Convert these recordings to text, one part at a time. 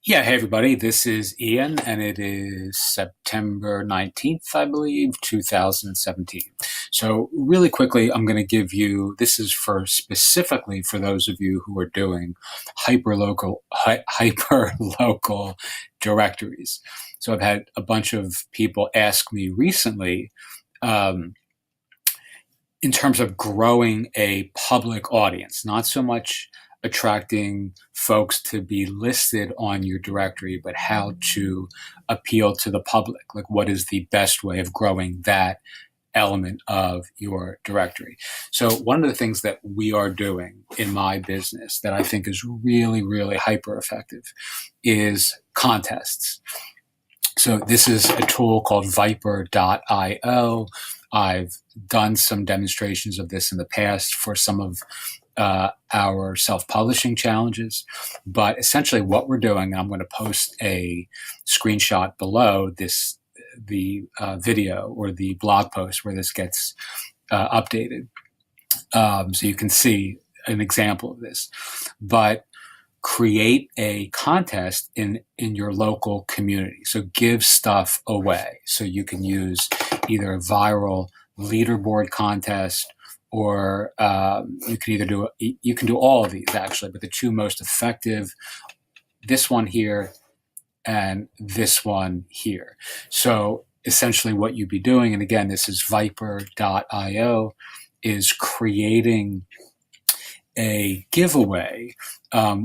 Yeah, hey everybody, this is Ian, and it is September 19th, I believe, 2017. So, really quickly, I'm going to give you this is for specifically for those of you who are doing hyper local directories. So, I've had a bunch of people ask me recently, um, in terms of growing a public audience, not so much attracting folks to be listed on your directory, but how to appeal to the public. Like, what is the best way of growing that element of your directory? So, one of the things that we are doing in my business that I think is really, really hyper effective is contests. So this is a tool called Viper.io. I've done some demonstrations of this in the past for some of our self-publishing challenges. But essentially what we're doing, I'm going to post a screenshot below the video or the blog post where this gets updated. So you can see an example of this. But create a contest in your local community. So give stuff away. So you can use either a viral leaderboard contest, or you can do all of these actually, but the two most effective, this one here and this one here. So essentially what you'd be doing, and again, this is Viper.io, is creating a giveaway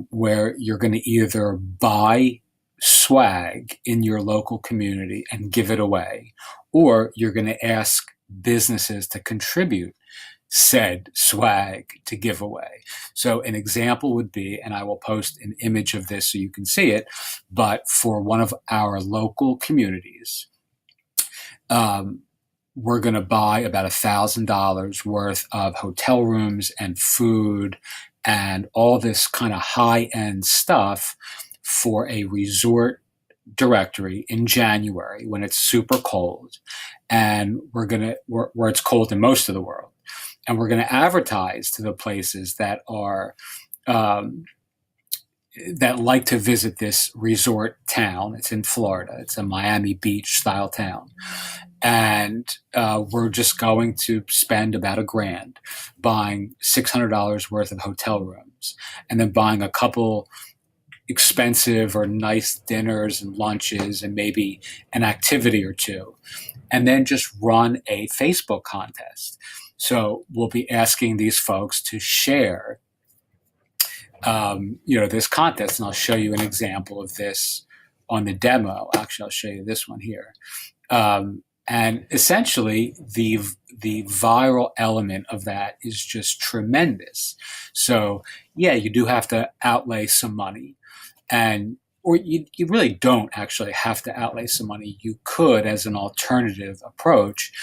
where you're going to either buy swag in your local community and give it away, or you're going to ask businesses to contribute said swag to give away. So an example would be, and I will post an image of this so you can see it, but for one of our local communities, we're going to buy about $1,000 worth of hotel rooms and food and all this kind of high-end stuff for a resort directory in January when it's super cold, and where it's cold in most of the world, and we're going to advertise to the places that are that like to visit this resort town. It's in Florida. It's a Miami Beach style town. And we're just going to spend about $1,000 buying $600 worth of hotel rooms, and then buying a couple expensive or nice dinners and lunches and maybe an activity or two, and then just run a Facebook contest. So we'll be asking these folks to share this contest, and I'll show you an example of this on the demo. Actually, I'll show you this one here. And essentially, the viral element of that is just tremendous. So, yeah, you do have to outlay some money, or you really don't actually have to outlay some money. You could, as an alternative approach,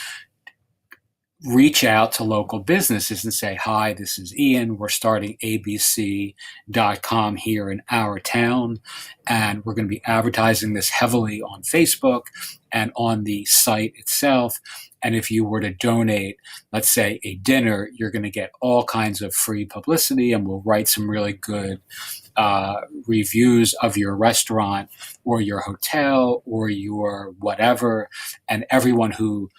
reach out to local businesses and say, hi, this is Ian. We're starting abc.com here in our town, and we're going to be advertising this heavily on Facebook and on the site itself. And if you were to donate, let's say, a dinner, you're going to get all kinds of free publicity, and we'll write some really good reviews of your restaurant or your hotel or your whatever. And everyone who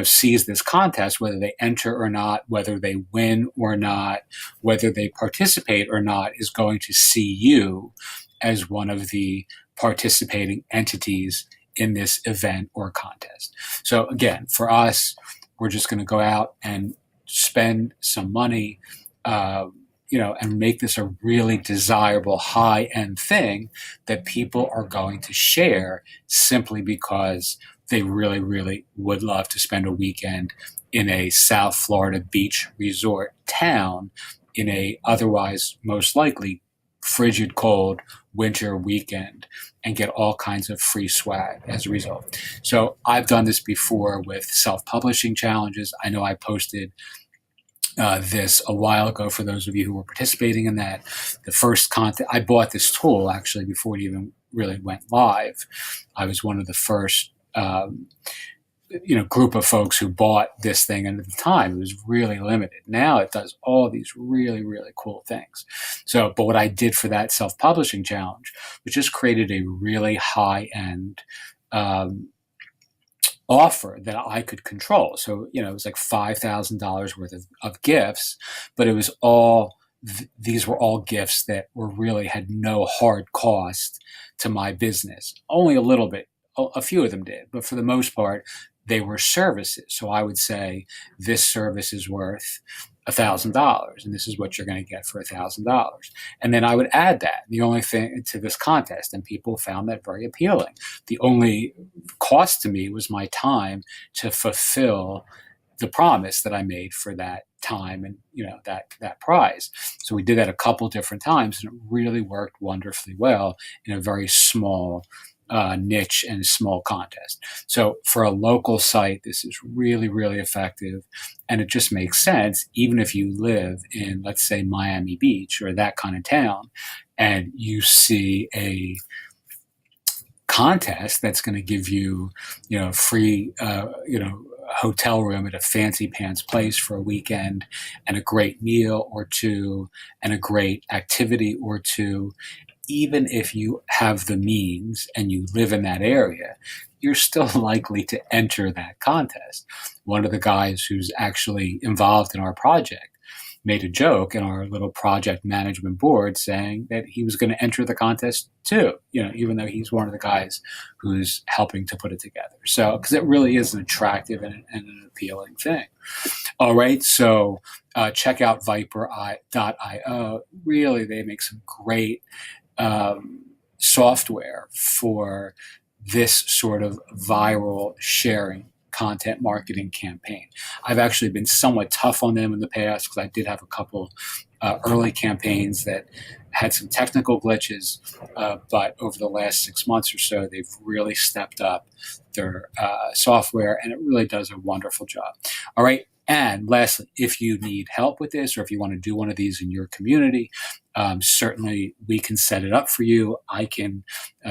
sees this contest, whether they enter or not, whether they win or not, whether they participate or not, is going to see you as one of the participating entities in this event or contest. So again, for us, we're just going to go out and spend some money, and make this a really desirable high-end thing that people are going to share simply because they really, really would love to spend a weekend in a South Florida beach resort town in a otherwise most likely frigid cold winter weekend and get all kinds of free swag as a result. So I've done this before with self-publishing challenges. I know I posted this a while ago for those of you who were participating in that. The first content, I bought this tool actually before it even really went live. I was one of the first group of folks who bought this thing, and at the time it was really limited. Now it does all these really, really cool things. So, but what I did for that self-publishing challenge was just created a really high-end um, offer that I could control. So, it was like $5,000 worth of gifts, but it was all, these were all gifts that were really had no hard cost to my business. Only a little bit, a few of them did, but for the most part, they were services. So I would say this service is worth $1,000, and this is what you're going to get for $1,000. And then I would add that the only thing to this contest, and people found that very appealing. The only cost to me was my time to fulfill the promise that I made for that time and that prize. So we did that a couple different times, and it really worked wonderfully well in a very small niche and small contest. So for a local site, this is really, really effective. And it just makes sense, even if you live in, let's say, Miami Beach or that kind of town, and you see a contest that's going to give you, free, hotel room at a fancy pants place for a weekend and a great meal or two and a great activity or two. Even if you have the means and you live in that area, you're still likely to enter that contest. One of the guys who's actually involved in our project made a joke in our little project management board saying that he was going to enter the contest too, even though he's one of the guys who's helping to put it together. So, because it really is an attractive and an appealing thing. All right, so check out Viper.io. Really, they make some great software for this sort of viral sharing content marketing campaign. I've actually been somewhat tough on them in the past because I did have a couple early campaigns that had some technical glitches, but over the last 6 months or so, they've really stepped up their software, and it really does a wonderful job. All right. And lastly, if you need help with this, or if you want to do one of these in your community, certainly we can set it up for you. I can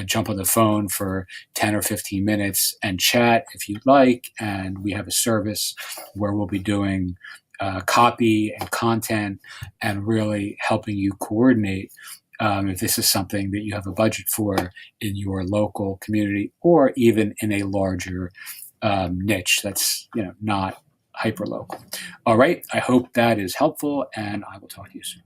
jump on the phone for 10 or 15 minutes and chat if you'd like. And we have a service where we'll be doing copy and content and really helping you coordinate if this is something that you have a budget for in your local community or even in a larger niche that's not hyper local. All right. I hope that is helpful, and I will talk to you soon.